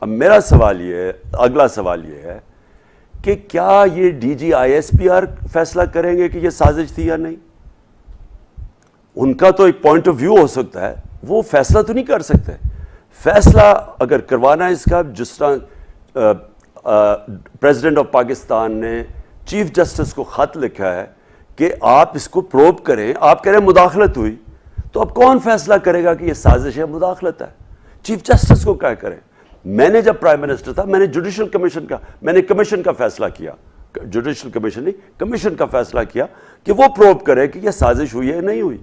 اب میرا سوال یہ ہے, اگلا سوال یہ ہے کہ کیا یہ D G I S P R فیصلہ کریں گے کہ یہ سازش تھی یا نہیں؟ ان کا تو ایک پوائنٹ آف ویو ہو سکتا ہے, وہ فیصلہ تو نہیں کر سکتے. فیصلہ اگر کروانا ہے اس کا, جس طرح پریزیڈنٹ آف پاکستان نے چیف جسٹس کو خط لکھا ہے کہ آپ اس کو پروب کریں, آپ کہہ رہے ہیں مداخلت ہوئی, تو اب کون فیصلہ کرے گا کہ یہ سازش ہے, مداخلت ہے؟ چیف جسٹس کو کیا کریں؟ میں نے جب پرائم منسٹر تھا میں نے جوڈیشل کمیشن کا, میں نے کمیشن کا فیصلہ کیا, جوڈیشل کمیشن نہیں, کمیشن کا فیصلہ کیا کہ وہ پروب کرے کہ یہ سازش ہوئی ہے نہیں ہوئی.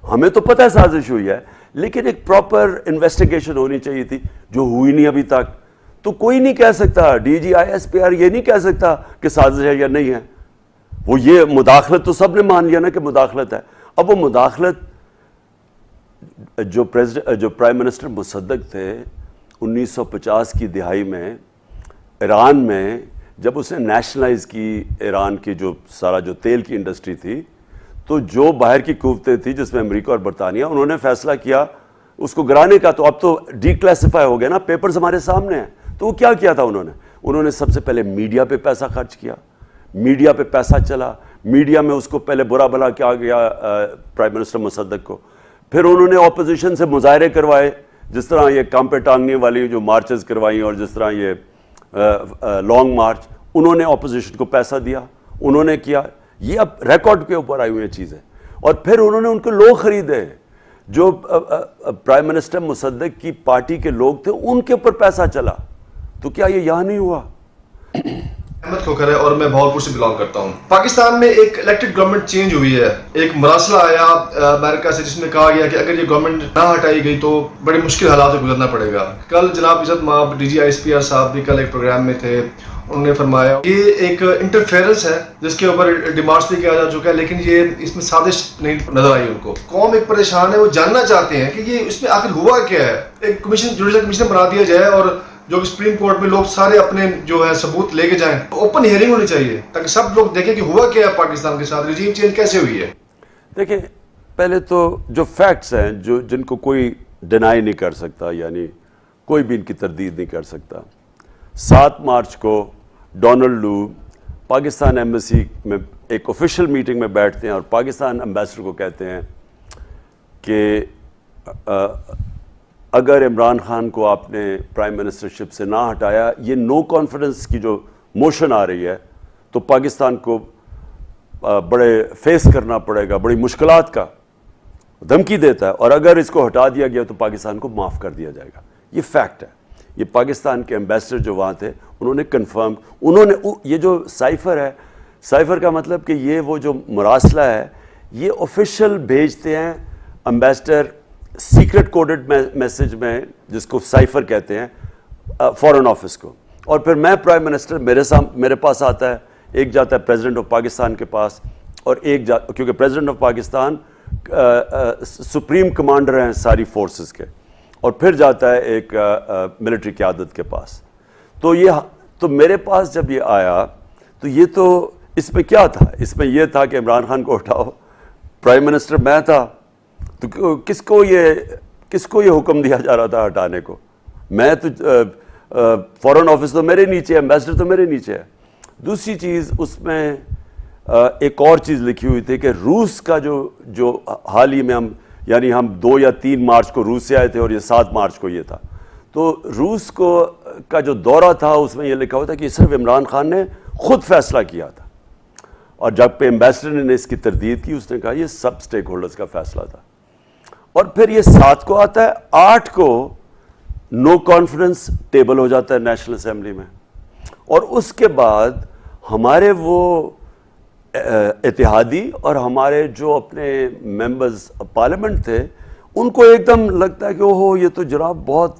ہمیں تو پتہ ہے سازش ہوئی ہے, لیکن ایک پراپر انویسٹیگیشن ہونی چاہیے تھی جو ہوئی نہیں ابھی تک. تو کوئی نہیں کہہ سکتا, D G I S P R یہ نہیں کہہ سکتا کہ سازش ہے یا نہیں ہے. وہ یہ مداخلت تو سب نے مان لیا نا کہ مداخلت ہے. اب وہ مداخلت جو پرائم منسٹر مصدق تھے 1950 کی دہائی میں ایران میں, جب اس نے نیشنلائز کی ایران کی جو سارا جو تیل کی انڈسٹری تھی, تو جو باہر کی قوتیں تھی جس میں امریکہ اور برطانیہ, انہوں نے فیصلہ کیا اس کو گرانے کا. تو اب تو ڈی کلاسیفائی ہو گیا نا, پیپرز ہمارے سامنے ہیں. تو وہ کیا تھا انہوں نے سب سے پہلے میڈیا پہ پیسہ خرچ کیا, میڈیا پہ پیسہ چلا, میڈیا میں اس کو پہلے برا بھلا کیا گیا پرائم منسٹر مصدق کو. پھر انہوں نے اپوزیشن سے مظاہرے کروائے, جس طرح یہ کام پہ ٹانگنے والی جو مارچز کروائیں, اور جس طرح یہ لانگ مارچ, انہوں نے اپوزیشن کو پیسہ دیا, انہوں نے کیا. یہ اب ریکارڈ کے اوپر آئی ہوئی چیزیں. اور پھر انہوں نے ان کو لوگ خریدے جو پرائم منسٹر مصدق کی پارٹی کے لوگ تھے, ان کے اوپر پیسہ چلا. تو کیا یہ یہاں نہیں ہوا؟ احمد کھوکھر ہے اور میں بھاولپور سے بلانگ کرتا ہوں. پاکستان میں ایک الیکٹڈ گورنمنٹ چینج ہوئی ہے, ایک مراسلہ آیا امریکہ سے جس میں کہا گیا کہ اگر یہ گورنمنٹ نہ ہٹائی گئی تو بڑے مشکل حالات سے گزرنا پڑے گا. کل جناب عزت مآب D G I S P R صاحب بھی کل ایک پروگرام میں تھے, انہوں نے فرمایا یہ ایک انٹرفیئرنس ہے جس کے اوپر ڈیمانڈس بھی کیا جا چکا ہے, لیکن یہ اس میں سازش نہیں نظر آئی ان کو. قوم ایک پریشان ہے, وہ جاننا چاہتے ہیں کہ یہ اس میں آخر ہوا کیا ہے. ایک کمیشن, جوڈیشل کمیشن بنا دیا جائے اور جو کہ سپریم کورٹ میں لوگ سارے اپنے جو ہے ثبوت لے کے جائیں. اوپن ہیئرنگ ہونی چاہیے تاکہ سب لوگ دیکھیں کہ ہوا کیا ہے پاکستان کے ساتھ, رجیم چینج کیسے ہوئی ہے. دیکھیں, پہلے تو جو فیکٹس ہیں جن کو کوئی ڈینائی نہیں کر سکتا, یعنی کوئی بھی ان کی تردید نہیں کر سکتا. 7 مارچ کو ڈونلڈ لو پاکستان ایمبیسی میں ایک آفیشیل میٹنگ میں بیٹھتے ہیں اور پاکستان امبیسڈر کو کہتے ہیں کہ اگر عمران خان کو آپ نے پرائم منسٹرشپ سے نہ ہٹایا, یہ نو کانفیڈنس کی جو موشن آ رہی ہے, تو پاکستان کو بڑے فیس کرنا پڑے گا, بڑی مشکلات کا دھمکی دیتا ہے, اور اگر اس کو ہٹا دیا گیا تو پاکستان کو معاف کر دیا جائے گا. یہ فیکٹ ہے. یہ پاکستان کے امبیسڈر جو وہاں تھے انہوں نے کنفرم, انہوں نے یہ جو سائفر ہے, سائفر کا مطلب کہ یہ وہ جو مراسلہ ہے یہ آفیشیل بھیجتے ہیں امبیسڈر سیکرٹ کوڈڈ میسج میں, جس کو سائفر کہتے ہیں, فارن آفس کو. اور پھر میں پرائم منسٹر میرے پاس آتا ہے, ایک جاتا ہے پریزیڈنٹ آف پاکستان کے پاس, اور ایک کیونکہ president of Pakistan supreme commander ہیں ساری فورسز کے, اور پھر جاتا ہے ایک ملٹری قیادت کے پاس. تو میرے پاس جب یہ آیا تو یہ تو اس میں کیا تھا, اس میں یہ تھا کہ عمران خان کو ہٹاؤ. پرائم منسٹر میں تھا, تو کس کو یہ حکم دیا جا رہا تھا ہٹانے کو؟ میں تو فارن آفس تو میرے نیچے ہے, امبیسڈر تو میرے نیچے ہے. دوسری چیز اس میں ایک اور چیز لکھی ہوئی تھی کہ روس کا جو حال ہی میں ہم 2 یا 3 مارچ کو روس سے آئے تھے, اور یہ 7 مارچ کو یہ تھا. تو روس کا جو دورہ تھا اس میں یہ لکھا ہوا تھا کہ صرف عمران خان نے خود فیصلہ کیا تھا, اور جب پہ امبیسڈر نے اس کی تردید کی اس نے کہا یہ سب سٹیک ہولڈرز کا فیصلہ تھا. اور پھر یہ 7 کو آتا ہے, 8 کو نو کانفیڈنس ٹیبل ہو جاتا ہے نیشنل اسمبلی میں, اور اس کے بعد ہمارے وہ اتحادی اور ہمارے جو اپنے ممبرز پارلیمنٹ تھے ان کو ایک دم لگتا ہے کہ اوہو یہ تو جناب بہت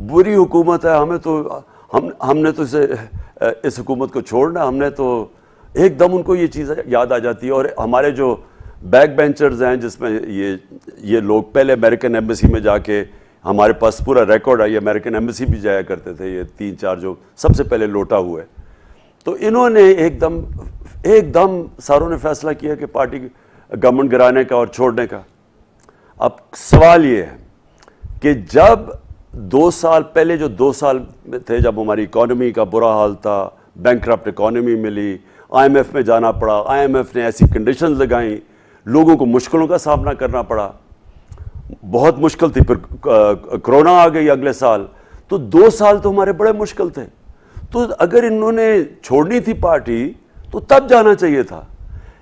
بری حکومت ہے, ہم نے تو اس حکومت کو چھوڑنا, ہم نے تو ایک دم ان کو یہ چیز یاد آ جاتی ہے. اور ہمارے جو بیک بینچرز ہیں جس میں یہ لوگ پہلے امریکن ایمبیسی میں جا کے, ہمارے پاس پورا ریکارڈ ہے, یہ امریکن ایمبیسی بھی جایا کرتے تھے, یہ 3-4 جو سب سے پہلے لوٹا ہوئے, تو انہوں نے ایک دم ساروں نے فیصلہ کیا کہ پارٹی گورنمنٹ گرانے کا اور چھوڑنے کا. اب سوال یہ ہے کہ جب 2 سال پہلے جو 2 سال تھے جب ہماری اکانومی کا برا حال تھا, بینکرپٹ اکانومی ملی, IMF میں جانا پڑا, IMF نے ایسی کنڈیشنز لگائیں, لوگوں کو مشکلوں کا سامنا کرنا پڑا, بہت مشکل تھی. پھر کرونا آ گئی اگلے سال, تو 2 سال تو ہمارے بڑے مشکل تھے. تو اگر انہوں نے چھوڑنی تھی پارٹی تو تب جانا چاہیے تھا.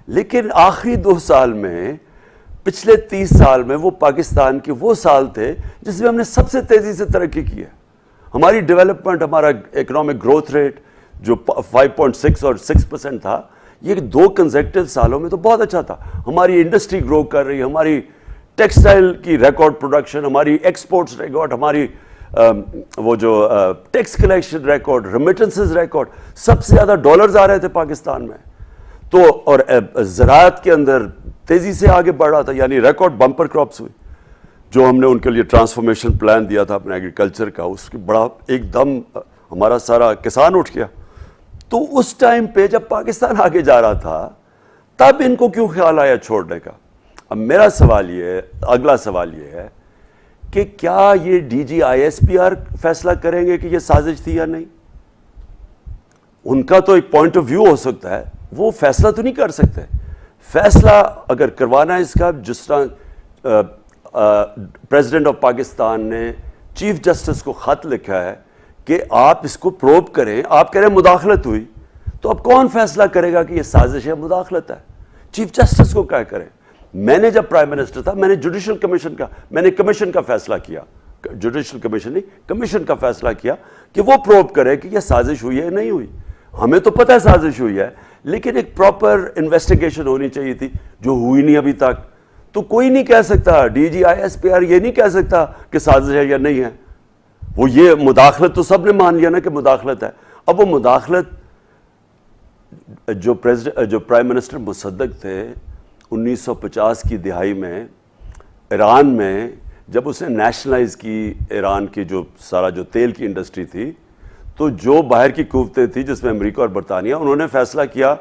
لیکن آخری 2 سال میں, پچھلے 30 سال میں, وہ پاکستان کے وہ سال تھے جس میں ہم نے سب سے تیزی سے ترقی کی ہے. ہماری ڈیولپمنٹ, ہمارا اکنامک گروتھ ریٹ جو 5.6 اور 6% تھا, یہ 2 کنزیکٹیو سالوں میں تو بہت اچھا تھا. ہماری انڈسٹری گرو کر رہی, ہماری ٹیکسٹائل کی ریکارڈ پروڈکشن, ہماری ایکسپورٹس ریکارڈ, ہماری وہ جو tax collection record, remittances record, سب سے زیادہ ڈالرز آ رہے تھے پاکستان میں. تو اور زراعت کے اندر تیزی سے آگے بڑھ رہا تھا, یعنی ریکارڈ بمپر کراپس ہوئی جو ہم نے ان کے لیے ٹرانسفارمیشن پلان دیا تھا اپنے ایگریکلچر کا, اس کی بڑا ایک دم ہمارا سارا کسان اٹھ گیا. تو اس ٹائم پہ جب پاکستان آگے جا رہا تھا تب ان کو کیوں خیال آیا چھوڑنے کا؟ اب میرا سوال یہ ہے, اگلا سوال یہ ہے کہ کیا یہ DGISPR فیصلہ کریں گے کہ یہ سازش تھی یا نہیں؟ ان کا تو ایک پوائنٹ آف ویو ہو سکتا ہے, وہ فیصلہ تو نہیں کر سکتے. فیصلہ اگر کروانا ہے اس کا, جس طرح پریزیڈنٹ آف پاکستان نے چیف جسٹس کو خط لکھا ہے کہ آپ اس کو پروب کریں, آپ کہہ رہے ہیں مداخلت ہوئی, تو اب کون فیصلہ کرے گا کہ یہ سازش ہے, مداخلت ہے؟ چیف جسٹس کو کیا کریں؟ میں نے جب پرائم منسٹر تھا, میں نے جوڈیشل کمیشن کا, میں نے کمیشن کا فیصلہ کیا, جوڈیشل کمیشن نہیں, کمیشن کا فیصلہ کیا کہ وہ پروب کرے کہ یہ سازش ہوئی ہے نہیں ہوئی. ہمیں تو پتہ ہے سازش ہوئی ہے, لیکن ایک پراپر انویسٹیگیشن ہونی چاہیے تھی جو ہوئی نہیں ابھی تک. تو کوئی نہیں کہہ سکتا, DGISPR یہ نہیں کہہ سکتا کہ سازش ہے یا نہیں ہے. وہ یہ مداخلت تو سب نے مان لیا نا کہ مداخلت ہے. اب وہ مداخلت جو پرائم منسٹر مصدق تھے 1950 کی دہائی میں ایران میں, جب اس نے نیشنلائز کی ایران کی جو سارا جو تیل کی انڈسٹری تھی, تو جو باہر کی قوتیں تھی جس میں امریکہ اور برطانیہ, انہوں نے فیصلہ کیا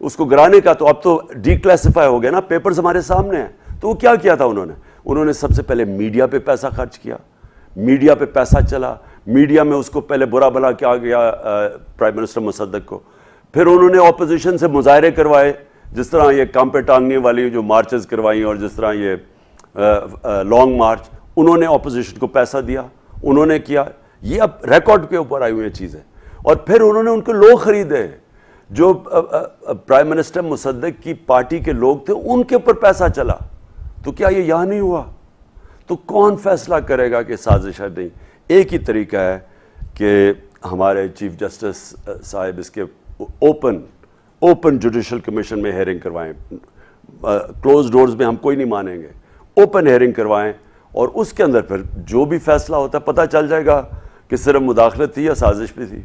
اس کو گرانے کا. تو اب تو ڈی کلاسیفائی ہو گیا نا, پیپرز ہمارے سامنے ہیں. تو وہ کیا کیا تھا انہوں نے سب سے پہلے میڈیا پہ پیسہ خرچ کیا, میڈیا پہ پیسہ چلا, میڈیا میں اس کو پہلے برا بھلا کیا گیا پرائم منسٹر مصدق کو. پھر انہوں نے اپوزیشن سے مظاہرے کروائے, جس طرح یہ کام پہ ٹانگنے والی جو مارچز کروائیں, اور جس طرح یہ لانگ مارچ, انہوں نے اپوزیشن کو پیسہ دیا, انہوں نے کیا. یہ اب ریکارڈ کے اوپر آئی ہوئی ہیں چیزیں. اور پھر انہوں نے ان کو لوگ خریدے جو پرائم منسٹر مصدق کی پارٹی کے لوگ تھے, ان کے اوپر پیسہ چلا. تو کیا یہ یہاں نہیں ہوا؟ تو کون فیصلہ کرے گا کہ سازش ہے نہیں؟ ایک ہی طریقہ ہے کہ ہمارے چیف جسٹس صاحب اس کے اوپن جوڈیشل کمیشن میں ہیئرنگ کروائیں. کلوز ڈورز میں ہم کوئی نہیں مانیں گے, اوپن ہیئرنگ کروائیں, اور اس کے اندر پھر جو بھی فیصلہ ہوتا ہے پتہ چل جائے گا کہ صرف مداخلت تھی یا سازش بھی تھی.